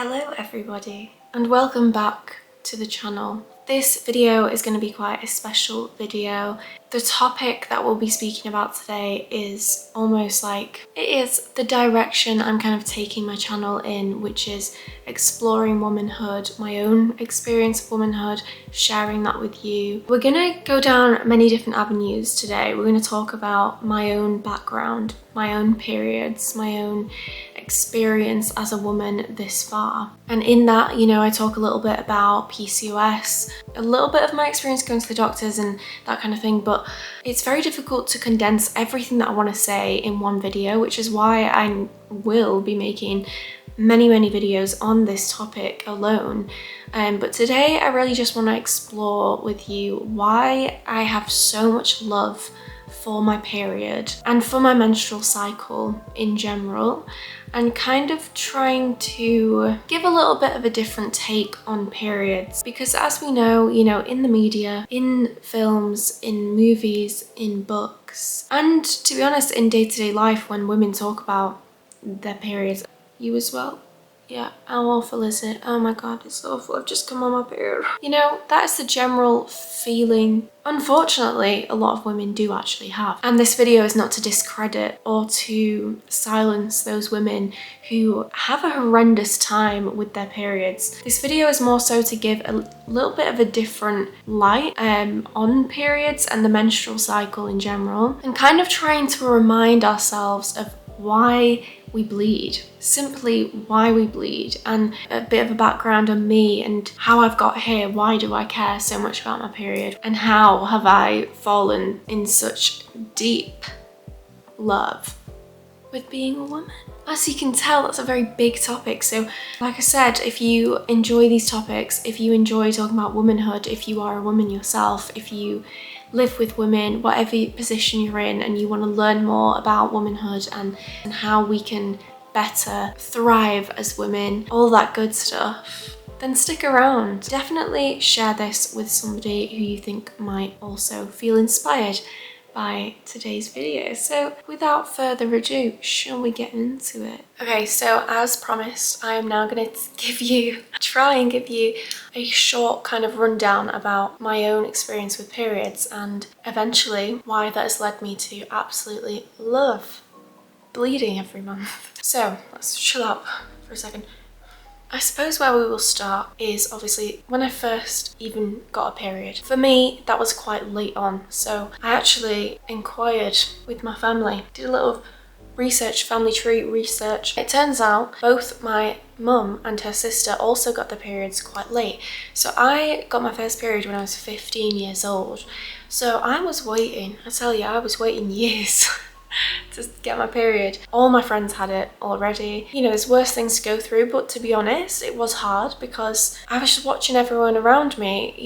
Hello everybody and welcome back to the channel. This video is going to be quite a special video. The topic that we'll be speaking about today is almost like it is the direction I'm kind of taking my channel in, which is exploring womanhood, my own experience of womanhood, sharing that with you. We're going to go down many different avenues today. We're going to talk about my own background, my own periods, my own experience as a woman this far. And in that, I talk a little bit about PCOS, a little bit of my experience going to the doctors and that kind of thing, but it's very difficult to condense everything that I want to say in one video, which is why I will be making many videos on this topic alone. But today I really just want to explore with you why I have so much love for my period and for my menstrual cycle in general, and kind of trying to give a little bit of a different take on periods, because as we know, in the media, in films, in movies, in books, and to be honest, in day-to-day life when women talk about their periods, you as well? Yeah, how awful is it? Oh my god, it's awful. I've just come on my period. That is the general feeling, unfortunately, a lot of women do actually have. And this video is not to discredit or to silence those women who have a horrendous time with their periods. This video is more so to give a little bit of a different light on periods and the menstrual cycle in general, and kind of trying to remind ourselves of why we bleed, simply why we bleed, and a bit of a background on me and how I've got here. Why do I care so much about my period, and how have I fallen in such deep love with being a woman? As you can tell, that's a very big topic. So like I said, if you enjoy these topics, if you enjoy talking about womanhood, if you are a woman yourself, if you live with women, whatever position you're in, and you want to learn more about womanhood and how we can better thrive as women, all that good stuff, then stick around. Definitely share this with somebody who you think might also feel inspired by today's video. So without further ado, shall we get into it? Okay, so as promised, I am now going to try and give you a short kind of rundown about my own experience with periods, and eventually why that has led me to absolutely love bleeding every month. So let's chill out for a second. I suppose where we will start is obviously when I first even got a period. For me, that was quite late on, so I actually inquired with my family, did a little research, family tree research. It turns out both my mum and her sister also got their periods quite late. So I got my first period when I was 15 years old. So I was waiting, I tell you, I was waiting years to get my period. All my friends had it already. There's worse things to go through, but to be honest, it was hard because I was just watching everyone around me,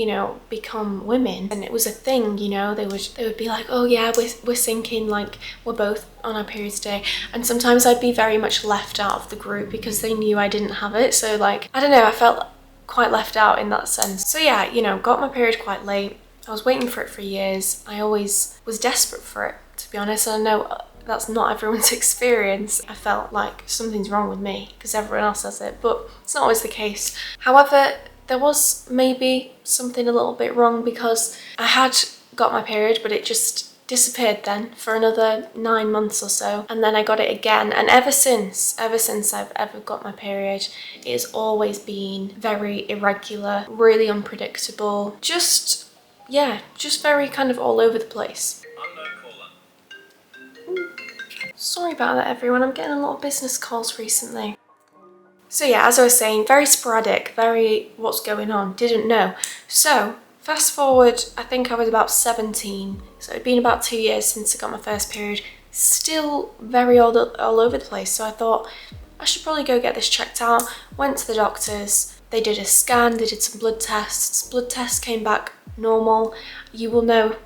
become women, and it was a thing. They would be like, oh yeah, we're syncing, like we're both on our periods day, and sometimes I'd be very much left out of the group because they knew I didn't have it. So like, I don't know, I felt quite left out in that sense. So yeah, got my period quite late. I was waiting for it for years. I always was desperate for it, to be honest. And I know that's not everyone's experience. I felt like something's wrong with me because everyone else has it, but it's not always the case. However, there was maybe something a little bit wrong because I had got my period, but it just disappeared then for another 9 months or so, and then I got it again. And ever since I've ever got my period, it has always been very irregular, really unpredictable, just very kind of all over the place. Sorry about that, everyone. I'm getting a lot of business calls recently. So yeah, as I was saying, very sporadic, very what's going on, didn't know. So fast forward, I think I was about 17. So it'd been about 2 years since I got my first period. Still very all over the place. So I thought I should probably go get this checked out. Went to the doctors. They did a scan, they did some blood tests. Blood tests came back normal. You will know,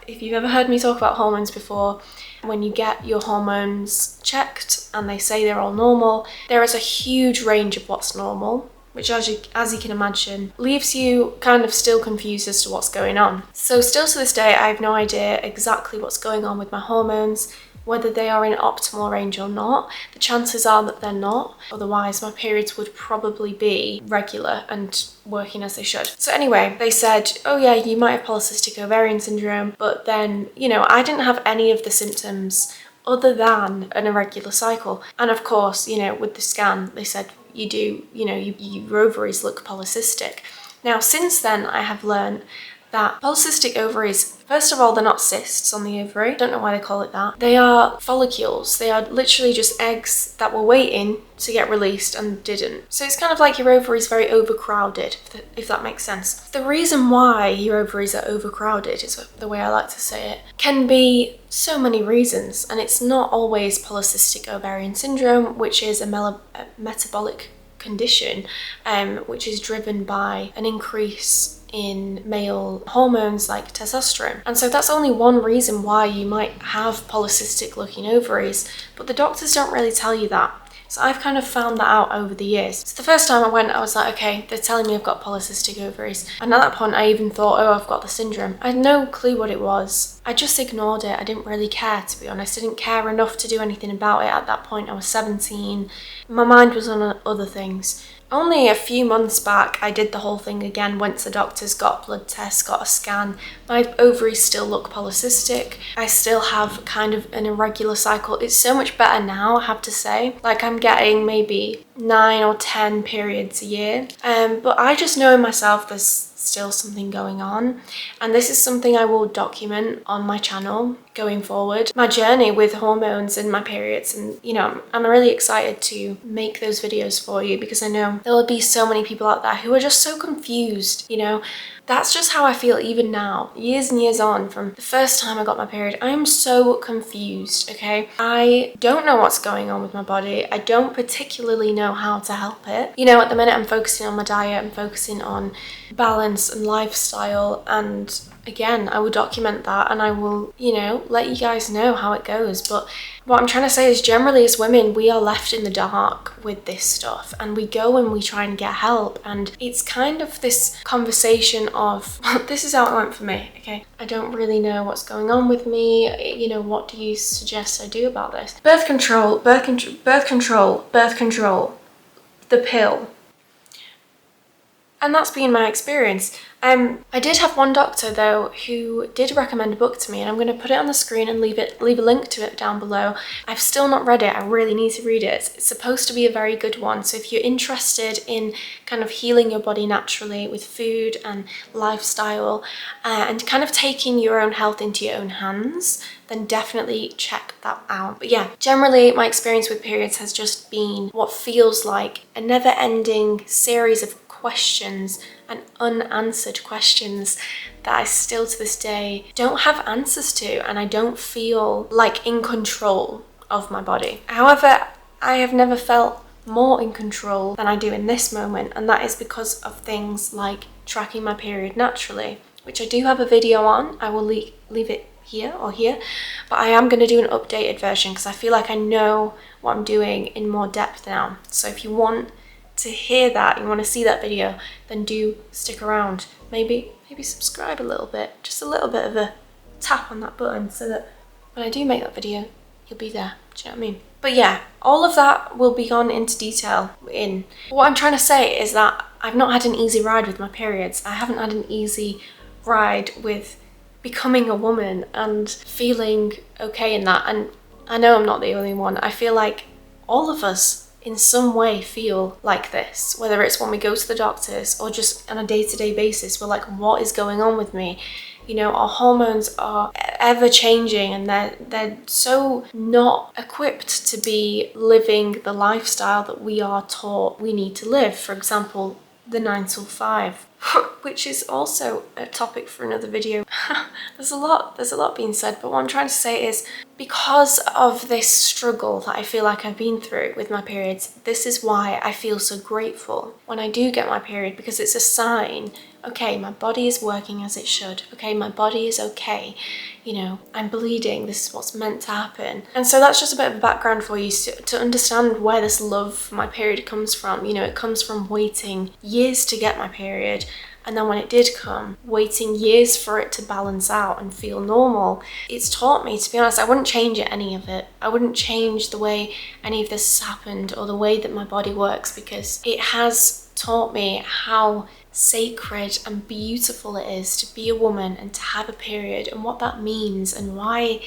if you've ever heard me talk about hormones before, when you get your hormones checked and they say they're all normal, there is a huge range of what's normal, which as you can imagine, leaves you kind of still confused as to what's going on. So still to this day, I have no idea exactly what's going on with my hormones. whether they are in optimal range or not. The chances are that they're not, otherwise my periods would probably be regular and working as they should. So anyway, they said, oh yeah, you might have polycystic ovarian syndrome, but then, you know, I didn't have any of the symptoms other than an irregular cycle. And of course, you know, with the scan, they said you do, you know, your ovaries look polycystic. Now, since then, I have learned that polycystic ovaries, first of all, they're not cysts on the ovary. I don't know why they call it that. They are follicles. They are literally just eggs that were waiting to get released and didn't. So it's kind of like your ovary is very overcrowded, if that makes sense. The reason why your ovaries are overcrowded, is the way I like to say it, can be so many reasons, and it's not always polycystic ovarian syndrome, which is a metabolic condition, which is driven by an increase in male hormones like testosterone. And so that's only one reason why you might have polycystic looking ovaries, but the doctors don't really tell you that. So I've kind of found that out over the years. So the first time I went, I was like, okay, they're telling me I've got polycystic ovaries. And at that point, I even thought, oh, I've got the syndrome. I had no clue what it was. I just ignored it. I didn't really care, to be honest. I didn't care enough to do anything about it at that point. I was 17. My mind was on other things. Only a few months back, I did the whole thing again, went to the doctors, got blood tests, got a scan. My ovaries still look polycystic. I still have kind of an irregular cycle. It's so much better now, I have to say. Like, I'm getting maybe 9 or 10 periods a year. But I just know in myself there's still something going on, and this is something I will document on my channel going forward, my journey with hormones and my periods. And you know, I'm really excited to make those videos for you, because I know there will be so many people out there who are just so confused. You know, that's just how I feel even now, years and years on from the first time I got my period. I'm so confused, okay? I don't know what's going on with my body. I don't particularly know how to help it. You know, at the minute I'm focusing on my diet, I'm focusing on balance and lifestyle, and again, I will document that, and I will, you know, let you guys know how it goes. But what I'm trying to say is, generally as women, we are left in the dark with this stuff, and we go and we try and get help, and it's kind of this conversation of, this is how it went for me, okay? I don't really know what's going on with me, you know, what do you suggest I do about this? Birth control, the pill. And that's been my experience. I did have one doctor though who did recommend a book to me, and I'm going to put it on the screen and leave a link to it down below. I've still not read it. I really need to read it. It's supposed to be a very good one. So if you're interested in kind of healing your body naturally with food and lifestyle, and kind of taking your own health into your own hands, then definitely check that out. But yeah, generally my experience with periods has just been what feels like a never-ending series of questions and unanswered questions that I still to this day don't have answers to, and I don't feel like in control of my body. However, I have never felt more in control than I do in this moment, and that is because of things like tracking my period naturally, which I do have a video on. I will leave it here or here, but I am going to do an updated version because I feel like I know what I'm doing in more depth now. So if you want to hear that, you want to see that video, then do stick around. Maybe subscribe a little bit, just a little bit of a tap on that button, so that when I do make that video, you'll be there. Do you know what I mean? But yeah, all of that will be gone into detail in. What I'm trying to say is that I've not had an easy ride with my periods. I haven't had an easy ride with becoming a woman and feeling okay in that. And I know I'm not the only one. I feel like all of us in some way feel like this, whether it's when we go to the doctors or just on a day-to-day basis. We're like, what is going on with me? You know, our hormones are ever changing, and they're so not equipped to be living the lifestyle that we are taught we need to live. For example, the 9 till 5, which is also a topic for another video. There's a lot being said, but what I'm trying to say is, because of this struggle that I feel like I've been through with my periods, this is why I feel so grateful when I do get my period, because it's a sign, okay, my body is working as it should. Okay, my body is okay. You know, I'm bleeding. This is what's meant to happen. And so that's just a bit of a background for you to understand where this love for my period comes from. You know, it comes from waiting years to get my period And then when it did come, waiting years for it to balance out and feel normal, it's taught me, to be honest, I wouldn't change any of it. I wouldn't change the way any of this has happened or the way that my body works, because it has taught me how sacred and beautiful it is to be a woman and to have a period, and what that means and why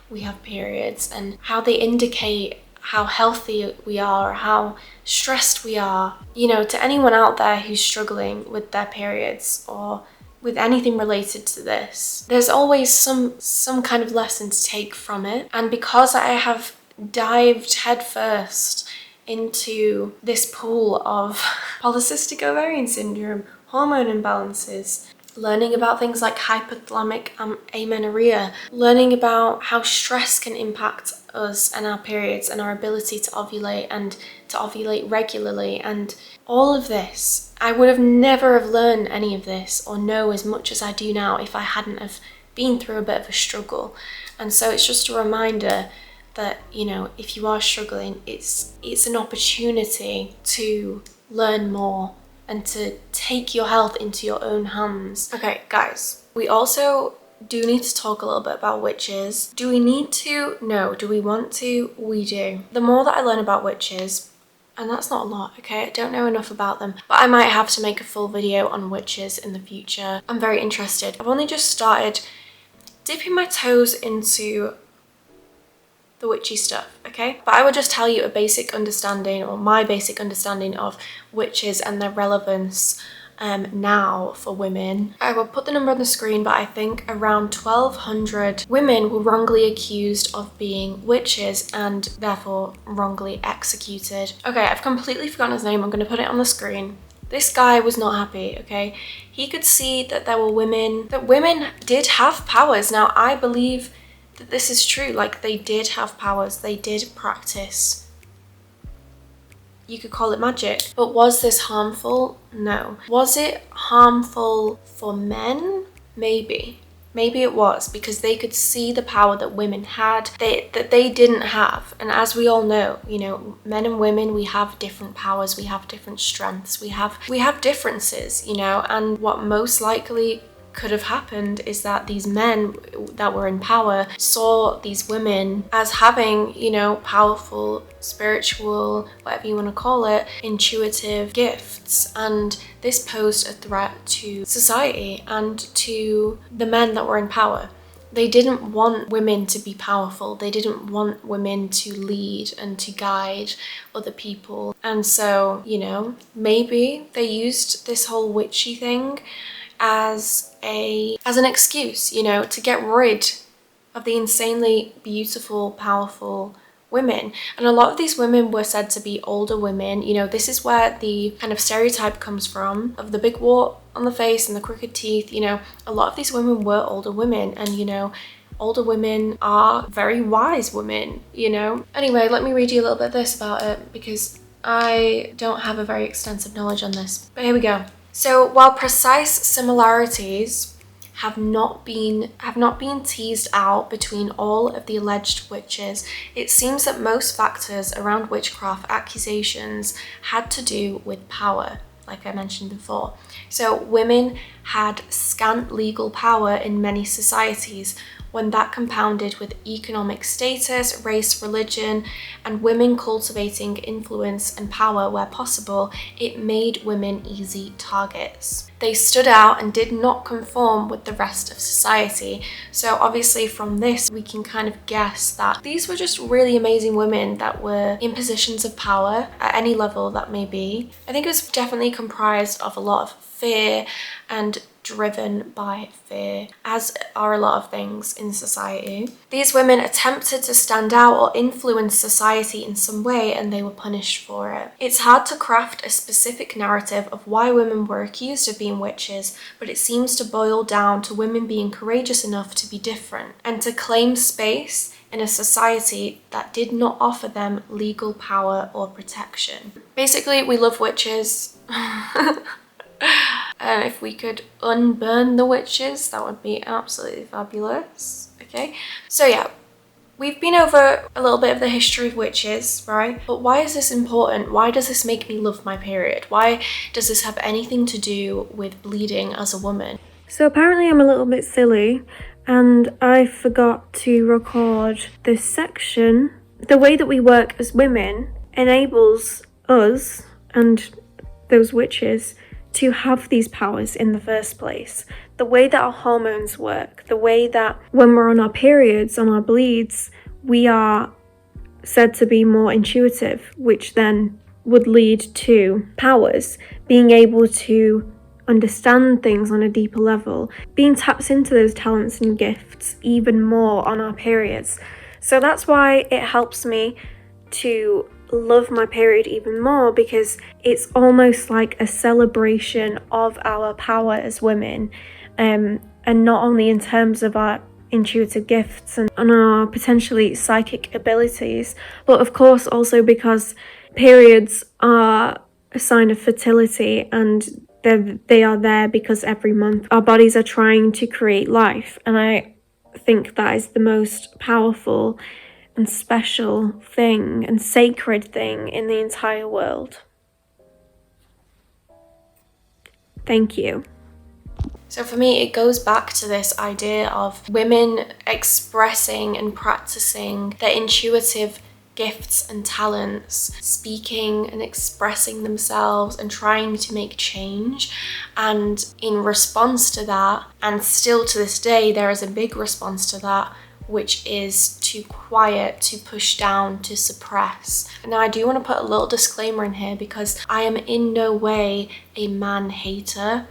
we have periods and how they indicate how healthy we are, how stressed we are. You know, to anyone out there who's struggling with their periods or with anything related to this, there's always some kind of lesson to take from it. And because I have dived headfirst into this pool of polycystic ovarian syndrome, hormone imbalances, learning about things like hypothalamic amenorrhea, learning about how stress can impact us and our periods and our ability to ovulate and to ovulate regularly, and all of this, I would have never have learned any of this or know as much as I do now if I hadn't have been through a bit of a struggle. And so it's just a reminder that, you know, if you are struggling, it's an opportunity to learn more and to take your health into your own hands. Okay, guys, we also do need to talk a little bit about witches. Do we need to? No. Do we want to? We do. The more that I learn about witches, and that's not a lot, okay? I don't know enough about them, but I might have to make a full video on witches in the future. I'm very interested. I've only just started dipping my toes into the witchy stuff, okay? But I will just tell you a basic understanding, or my basic understanding of witches and their relevance now for women. I will put the number on the screen, but I think around 1,200 women were wrongly accused of being witches and therefore wrongly executed. Okay, I've completely forgotten his name. I'm going to put it on the screen. This guy was not happy, okay? He could see that there were women, that women did have powers. Now, I believe that this is true. Like, they did have powers. They did practice, you could call it magic. But was this harmful? No. Was it harmful for men? Maybe. Maybe it was, because they could see the power that women had that they didn't have. And as we all know, you know, men and women, we have different powers, we have different strengths, we have differences, you know, and what most likely could have happened is that these men that were in power saw these women as having, you know, powerful, spiritual, whatever you want to call it, intuitive gifts, and this posed a threat to society and to the men that were in power. They didn't want women to be powerful. They didn't want women to lead and to guide other people. And so, you know, maybe they used this whole witchy thing as an excuse, you know, to get rid of the insanely beautiful, powerful women. And a lot of these women were said to be older women. You know, this is where the kind of stereotype comes from, of the big wart on the face and the crooked teeth. You know, a lot of these women were older women, and, you know, older women are very wise women, you know. Anyway, let me read you a little bit of this about it, because I don't have a very extensive knowledge on this. But here we go. So while precise similarities have not been teased out between all of the alleged witches, it seems that most factors around witchcraft accusations had to do with power, like I mentioned before. So women had scant legal power in many societies. When that compounded with economic status, race, religion, and women cultivating influence and power where possible, it made women easy targets. They stood out and did not conform with the rest of society. So obviously from this, we can kind of guess that these were just really amazing women that were in positions of power at any level that may be. I think it was definitely comprised of a lot of fear and driven by fear, as are a lot of things in society. These women attempted to stand out or influence society in some way, and they were punished for it. It's hard to craft a specific narrative of why women were accused of being witches, but it seems to boil down to women being courageous enough to be different and to claim space in a society that did not offer them legal power or protection. Basically, we love witches. And if we could unburn the witches, that would be absolutely fabulous. Okay, so yeah, we've been over a little bit of the history of witches, right? But why is this important? Why does this make me love my period? Why does this have anything to do with bleeding as a woman? So apparently I'm a little bit silly and I forgot to record this section. The way that we work as women enables us and those witches to have these powers in the first place. The way that our hormones work, the way that when we're on our periods, on our bleeds, we are said to be more intuitive, which then would lead to powers, being able to understand things on a deeper level, being tapped into those talents and gifts even more on our periods. So that's why it helps me to love my period even more, because it's almost like a celebration of our power as women, and not only in terms of our intuitive gifts and our potentially psychic abilities, but of course also because periods are a sign of fertility, and they are there because every month our bodies are trying to create life, and I think that is the most powerful and special thing and sacred thing in the entire world. Thank you. So for me, it goes back to this idea of women expressing and practicing their intuitive gifts and talents, speaking and expressing themselves and trying to make change. And in response to that, and still to this day, there is a big response to that, which is to quiet, to push down, to suppress. Now, I do want to put a little disclaimer in here because I am in no way a man hater.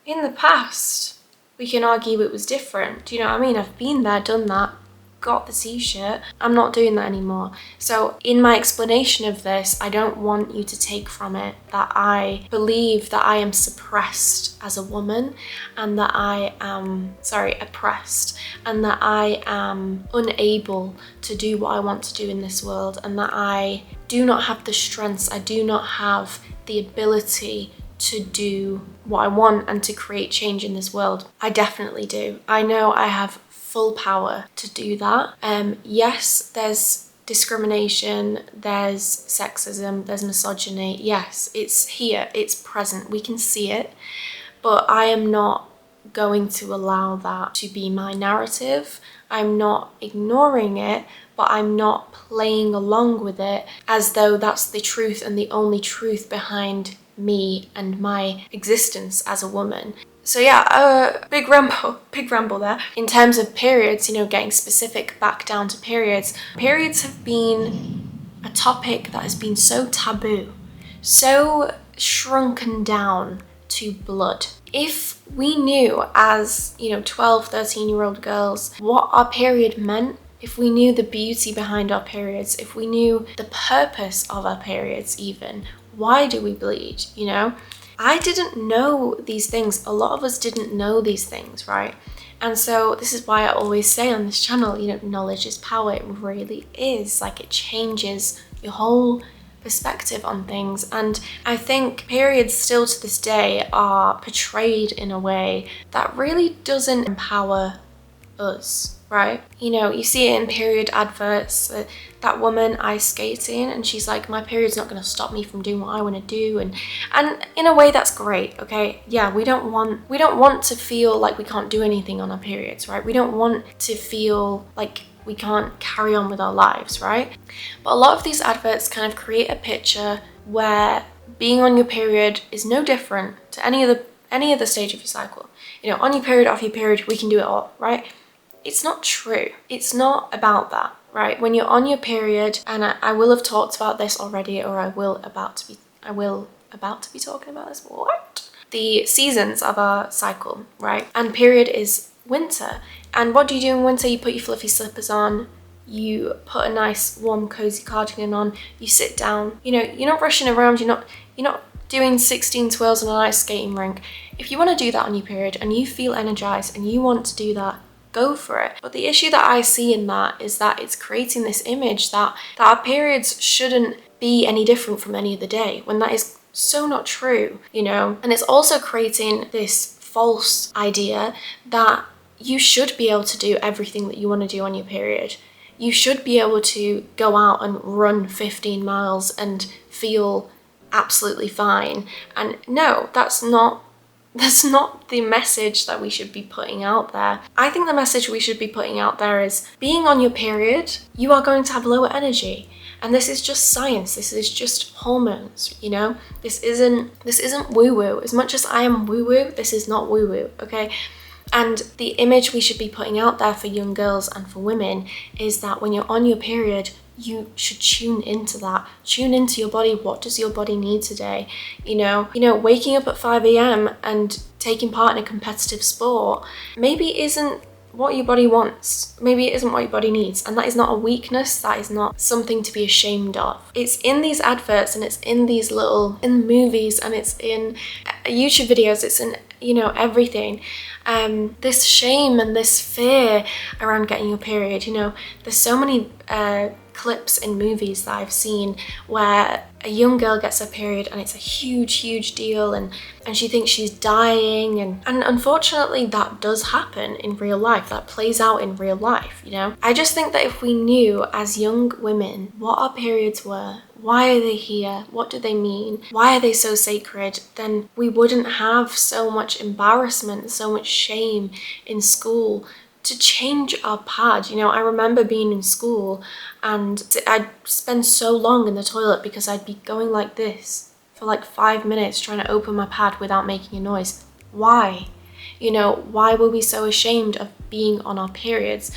In the past, we can argue it was different. Do you know what I mean? I've been there, done that, got the t-shirt. I'm not doing that anymore. So in my explanation of this, I don't want you to take from it that I believe that I am suppressed as a woman, and that I am, oppressed, and that I am unable to do what I want to do in this world, and that I do not have the strengths, I do not have the ability to do what I want and to create change in this world. I definitely do. I know I have full power to do that. Yes, there's discrimination, there's sexism, there's misogyny. Yes, it's here, it's present, we can see it, but I am not going to allow that to be my narrative. I'm not ignoring it, but I'm not playing along with it as though that's the truth and the only truth behind me and my existence as a woman. So yeah, big ramble there. In terms of periods, getting specific back down to periods. Periods have been a topic that has been so taboo, so shrunken down to blood. If we knew as, 12, 13-year-old girls what our period meant, if we knew the beauty behind our periods, if we knew the purpose of our periods even, why do we bleed, I didn't know these things. A lot of us didn't know these things, right? And so this is why I always say on this channel, knowledge is power. It really is. Like, it changes your whole perspective on things. And I think periods still to this day are portrayed in a way that really doesn't empower us, right? You see it in period adverts, that woman ice skating, and she's like, my period's not going to stop me from doing what I want to do, and in a way that's great, okay? Yeah, we don't want to feel like we can't do anything on our periods, right? We don't want to feel like we can't carry on with our lives, right? But a lot of these adverts kind of create a picture where being on your period is no different to any other stage of your cycle. On your period, off your period, we can do it all, right? It's not true. It's not about that, right? When you're on your period, and I will have talked about this already, or I will about to be talking about this. What? The seasons of our cycle, right? And period is winter. And what do you do in winter? You put your fluffy slippers on, you put a nice warm cozy cardigan on, you sit down, you're not rushing around, you're not doing 16 twirls on an ice skating rink. If you want to do that on your period and you feel energized and you want to do that, go for it. But the issue that I see in that is that it's creating this image that our periods shouldn't be any different from any other day, when that is so not true, And it's also creating this false idea that you should be able to do everything that you want to do on your period. You should be able to go out and run 15 miles and feel absolutely fine. And no, that's not the message that we should be putting out there. I think the message we should be putting out there is, being on your period, you are going to have lower energy. And this is just science. This is just hormones, you know? This isn't woo-woo. As much as I am woo-woo, this is not woo-woo, okay? And the image we should be putting out there for young girls and for women is that when you're on your period, you should tune into that. Tune into your body. What does your body need today? You know, waking up at 5 a.m. and taking part in a competitive sport maybe isn't what your body wants. Maybe it isn't what your body needs. And that is not a weakness. That is not something to be ashamed of. It's in these adverts, and it's in these in movies, and it's in YouTube videos. It's in, everything. This shame and this fear around getting your period. There's so many clips in movies that I've seen where a young girl gets her period and it's a huge deal, and she thinks she's dying, and unfortunately that does happen in real life. That plays out in real life. I just think that if we knew as young women what our periods were, why are they here, what do they mean, why are they so sacred, then we wouldn't have so much embarrassment, so much shame in school to change our pad. I remember being in school and I'd spend so long in the toilet because I'd be going like this for like 5 minutes trying to open my pad without making a noise. Why? Why were we so ashamed of being on our periods?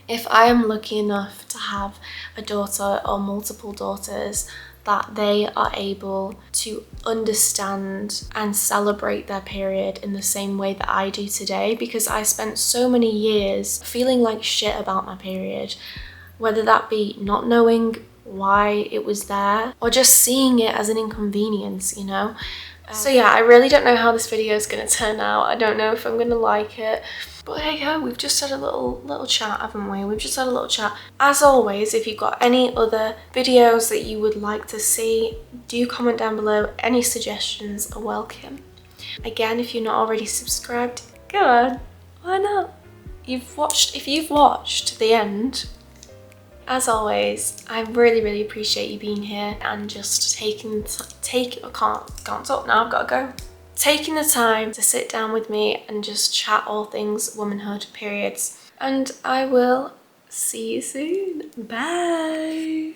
If I am lucky enough to have a daughter or multiple daughters, that they are able to understand and celebrate their period in the same way that I do today, because I spent so many years feeling like shit about my period, whether that be not knowing why it was there or just seeing it as an inconvenience, So yeah, I really don't know how this video is going to turn out. I don't know if I'm going to like it. But there you go, we've just had a little chat, haven't we? We've just had a little chat. As always, if you've got any other videos that you would like to see, do comment down below. Any suggestions are welcome. Again, if you're not already subscribed, go on, why not? If you've watched to the end, as always, I really appreciate you being here and just I can't talk now, I've got to go. Taking the time to sit down with me and just chat all things womanhood, periods. And I will see you soon. Bye.